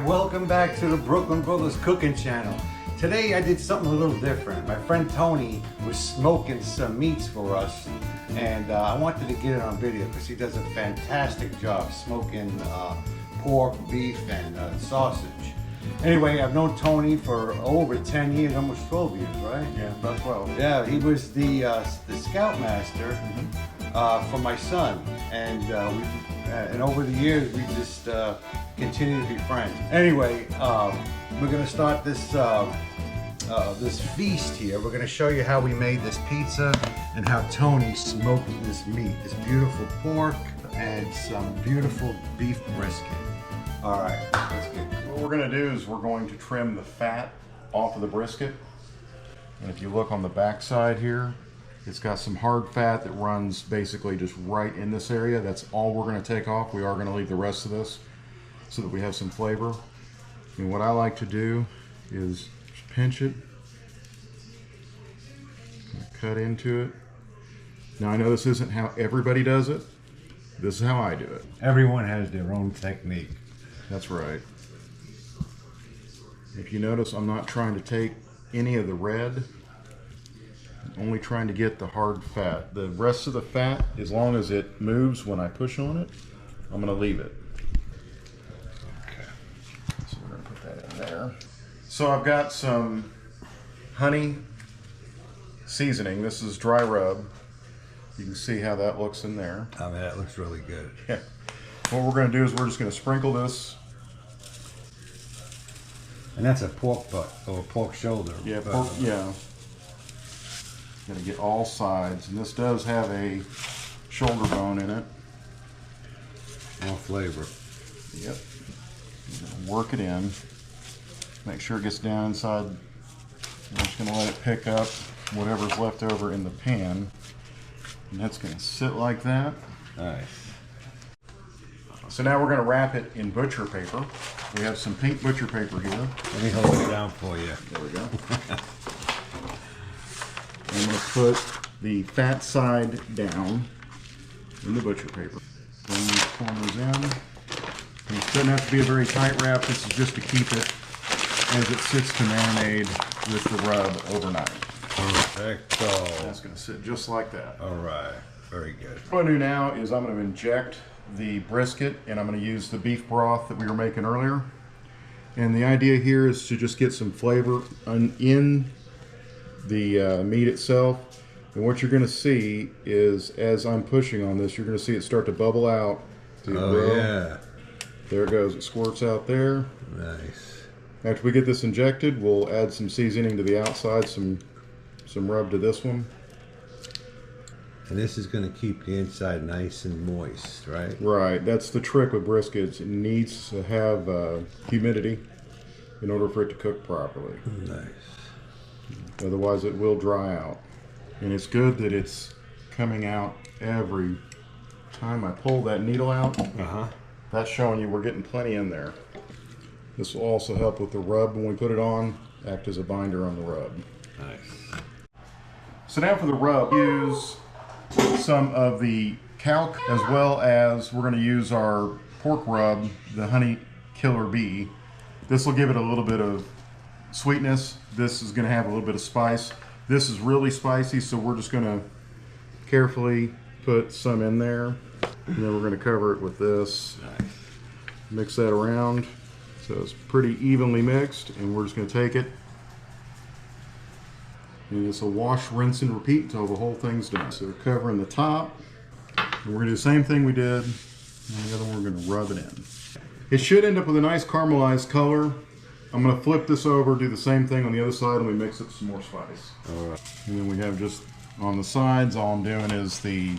welcome back to the Brooklyn Brothers Cooking Channel. Today I did something a little different. My friend Tony was smoking some meats for us, and I wanted to get it on video because he does a fantastic job smoking pork, beef, and sausage. Anyway, I've known Tony for over 10 years, almost 12 years, right? Yeah, about 12. Yeah, he was the scoutmaster for my son, and over the years we just continue to be friends. Anyway, we're gonna start this this feast here. We're gonna show you how we made this pizza and how Tony smoked this meat, this beautiful pork and some beautiful beef brisket. All right, let's get it. What we're going to do is we're going to trim the fat off of the brisket. And if you look on the back side here, it's got some hard fat that runs basically just right in this area. That's all we're going to take off. We are going to leave the rest of this so that we have some flavor. And what I like to do is just pinch it, cut into it. Now I know this isn't how everybody does it. This is how I do it. Everyone has their own technique. That's right. If you notice, I'm not trying to take any of the red. I'm only trying to get the hard fat. The rest of the fat, as long as it moves when I push on it, I'm going to leave it. Okay. So we're going to put that in there. So I've got some honey seasoning. This is dry rub. You can see how that looks in there. I mean, that looks really good. Yeah. What we're going to do is we're just going to sprinkle this. And that's a pork butt or pork shoulder. Yeah, pork, yeah. Got to get all sides, and this does have a shoulder bone in it. More flavor. Yep. Work it in. Make sure it gets down inside. I'm just going to let it pick up whatever's left over in the pan. And that's going to sit like that. Nice. So now we're going to wrap it in butcher paper. We have some pink butcher paper here. Let me hold it down for you. There we go. I'm going to put the fat side down in the butcher paper. Bring these corners in. And it doesn't have to be a very tight wrap. This is just to keep it as it sits to marinade with the rub overnight. Perfecto. That's going to sit just like that. All right. Very good. What I'm going to do now is I'm going to inject the brisket, and I'm going to use the beef broth that we were making earlier. And the idea here is to just get some flavor in the meat itself. And what you're going to see is, as I'm pushing on this, you're going to see it start to bubble out. Oh, yeah. There it goes. It squirts out there. Nice. After we get this injected, we'll add some seasoning to the outside, some rub to this one. And this is going to keep the inside nice and moist, right? Right. That's the trick with briskets. It needs to have humidity in order for it to cook properly. Nice. Otherwise it will dry out. And it's good that it's coming out every time I pull that needle out. That's showing you we're getting plenty in there. This will also help with the rub when we put it on, act as a binder on the rub. Nice. So now for the rub, use some of the calc, as well as we're going to use our pork rub, the Honey Killer Bee. This will give it a little bit of sweetness. This is going to have a little bit of spice. This is really spicy, so we're just going to carefully put some in there. And then we're going to cover it with this. Nice. Mix that around so it's pretty evenly mixed, and we're just going to take it. And it's a wash, rinse, and repeat until the whole thing's done. So we're covering the top. And we're going to do the same thing we did. And the other one we're going to rub it in. It should end up with a nice caramelized color. I'm going to flip this over, do the same thing on the other side, and we mix it with some more spice. All right. And then we have just on the sides, all I'm doing is the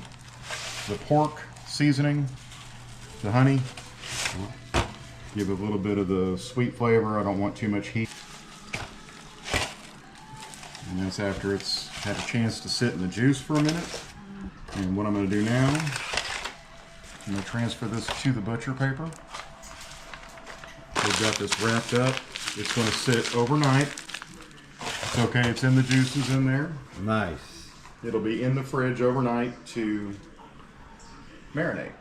pork seasoning, the honey. Give it a little bit of the sweet flavor. I don't want too much heat. And that's after it's had a chance to sit in the juice for a minute. And what I'm going to do now, I'm going to transfer this to the butcher paper. We've got this wrapped up. It's going to sit overnight. It's okay, it's in the juices in there. Nice. It'll be in the fridge overnight to marinate.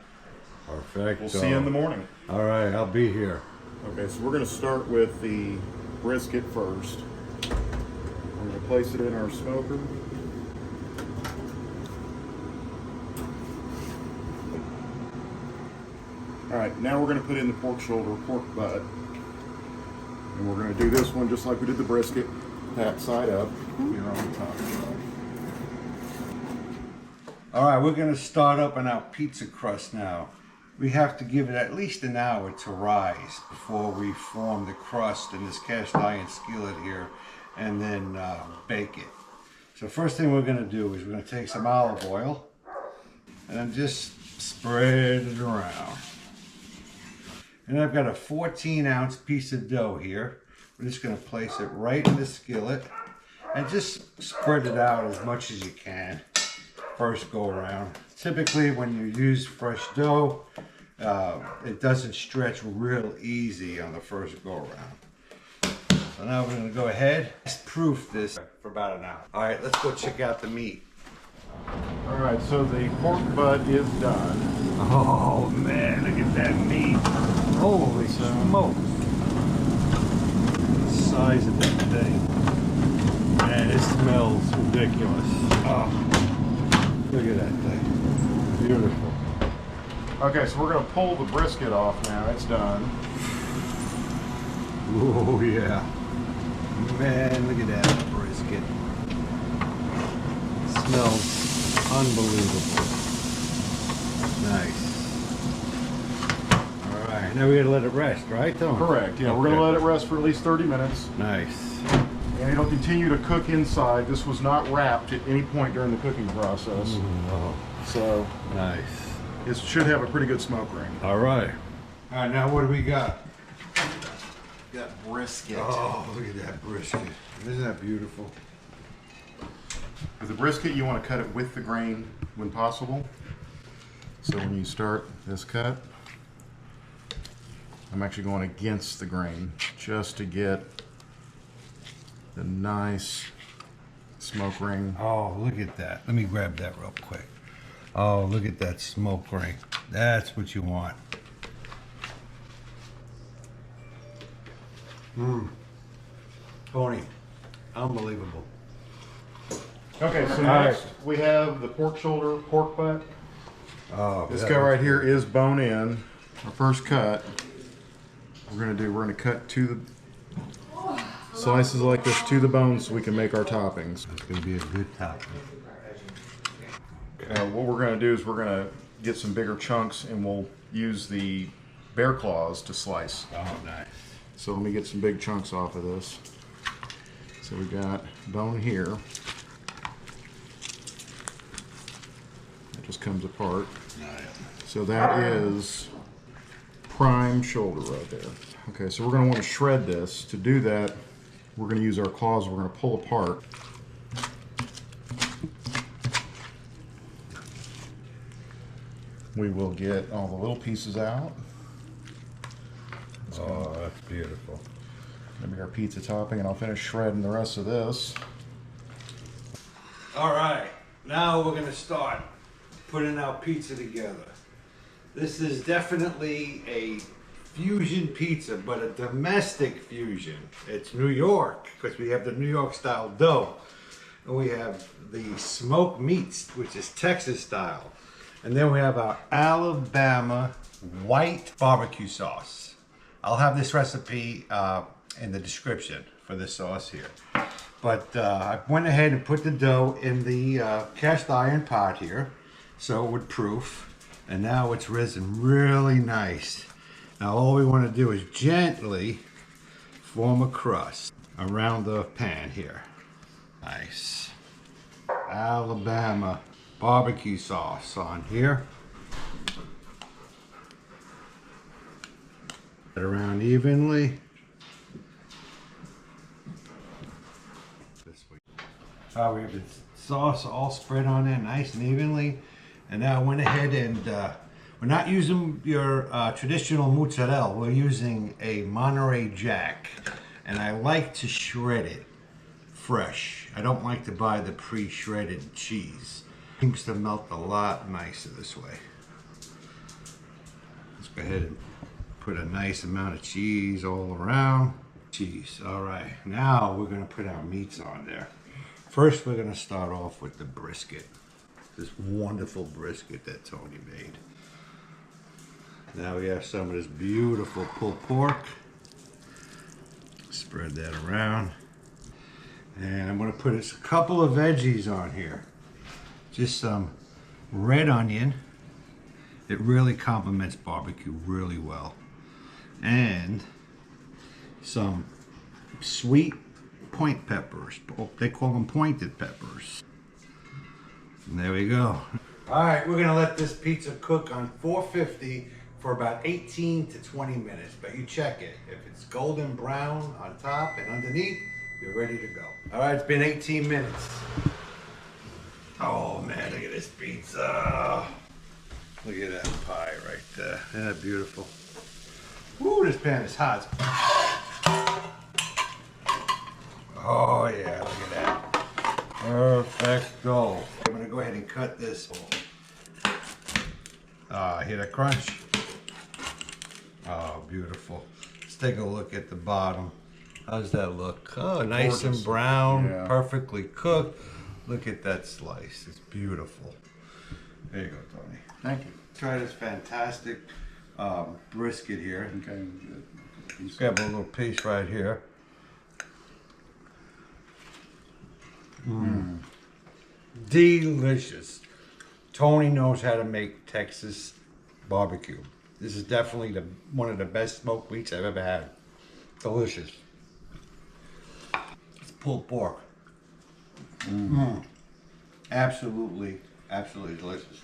Perfect. We'll see you in the morning. All right, I'll be here. Okay, so we're going to start with the brisket first. I'm going to place it in our smoker. All right, now we're going to put in the pork shoulder, pork butt. And we're going to do this one just like we did the brisket, pat side up here on the top. All right, we're gonna start open our pizza crust now. We have to give it at least an hour to rise before we form the crust in this cast iron skillet here and then bake it. So first thing we're gonna do is we're gonna take some olive oil and then just spread it around. And I've got a 14-ounce piece of dough here. We're just gonna place it right in the skillet and just spread it out as much as you can. First go around. Typically when you use fresh dough, it doesn't stretch real easy on the first go around. So now we're gonna go ahead, proof this for about an hour. All right, let's go check out the meat. All right, so the pork butt is done. Oh man, look at that meat. Holy smoke. The size of that thing. Man, it smells ridiculous. Oh. Look at that thing. Beautiful. Okay, so we're going to pull the brisket off now. It's done. Oh yeah. Man, look at that brisket. It smells unbelievable. Nice. All right, now we gotta let it rest, right, Tom? Correct, yeah. We're going to let it rest for at least 30 minutes. Nice. And it'll continue to cook inside. This was not wrapped at any point during the cooking process. Oh, So nice. it should have a pretty good smoke ring. All right. All right, now what do we got? We got brisket. Oh, look at that brisket. Isn't that beautiful? With the brisket, you want to cut it with the grain when possible. So when you start this cut, I'm actually going against the grain just to get the nice smoke ring. Oh, look at that. Let me grab that real quick. Oh, look at that smoke ring. That's what you want. Tony, unbelievable. Okay, so next we have the pork shoulder, pork butt. Oh, This guy right here is bone in. Our first cut, we're gonna cut to the slices like this to the bone so we can make our toppings. It's gonna be a good topping. What we're gonna do is we're gonna get some bigger chunks and we'll use the bear claws to slice. Oh, nice. So let me get some big chunks off of this. So we got bone here. It just comes apart. Nice. So that is prime shoulder right there. Okay, so we're gonna want to shred this. To do that, we're gonna use our claws, we're gonna pull apart. We will get all the little pieces out. Oh, that's beautiful. Gonna be our pizza topping, and I'll finish shredding the rest of this. All right, now we're gonna start putting our pizza together. This is definitely a fusion pizza, but a domestic fusion. It's New York, because we have the New York style dough. And we have the smoked meats, which is Texas style. And then we have our Alabama white barbecue sauce. I'll have this recipe in the description for this sauce here. But I went ahead and put the dough in the cast iron pot here, so it would proof. And now it's risen really nice. Now all we want to do is gently form a crust around the pan here. Nice. Alabama barbecue sauce on here. Put it around evenly. We have the sauce all spread on there nice and evenly. And now I went ahead and we're not using your traditional mozzarella. We're using a Monterey Jack. And I like to shred it fresh. I don't like to buy the pre-shredded cheese. It seems to melt a lot nicer this way. Let's go ahead and put a nice amount of cheese all around. Cheese, all right. Now we're gonna put our meats on there. First, we're gonna start off with the brisket. This wonderful brisket that Tony made. Now we have some of this beautiful pulled pork. Spread that around. And I'm gonna put a couple of veggies on here. Just some red onion. It really complements barbecue really well. And some sweet point peppers. They call them pointed peppers. And there we go. All right, we're gonna let this pizza cook on 450 for about 18 to 20 minutes, but you check it. If it's golden brown on top and underneath, you're ready to go. All right, it's been 18 minutes. Oh man, look at this pizza. Look at that pie right there. Isn't that beautiful? Woo, this pan is hot. Oh yeah, look at that. Perfecto. I'm gonna go ahead and cut this. Hear that crunch? Oh, beautiful. Let's take a look at the bottom. How's that look? Oh, nice Gorgeous. and brown, Yeah. perfectly cooked. Look at that slice. It's beautiful. There you go, Tony. Thank you. Try this fantastic brisket here. Okay, good. Grab a little piece right here. Delicious. Tony knows how to make Texas barbecue. This is definitely one of the best smoked meats I've ever had. Delicious. It's pulled pork. Absolutely, absolutely delicious.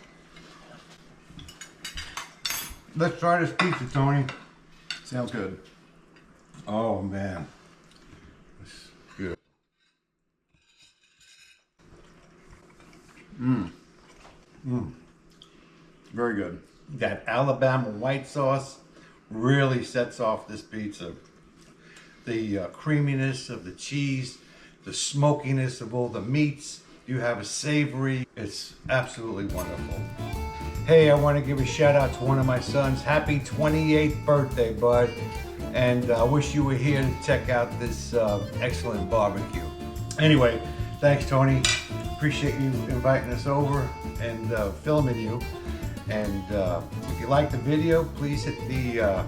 Let's try this pizza, Tony. Sounds good. Oh man, it's good. Very good. That Alabama white sauce really sets off this pizza. The creaminess of the cheese, the smokiness of all the meats. You have a savory. It's absolutely wonderful. Hey, I want to give a shout out to one of my sons. Happy 28th birthday, bud. And I wish you were here to check out this excellent barbecue. Anyway, thanks, Tony. Appreciate you inviting us over and filming you. And if you like the video, please hit the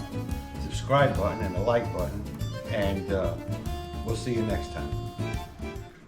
subscribe button and the like button. And we'll see you next time.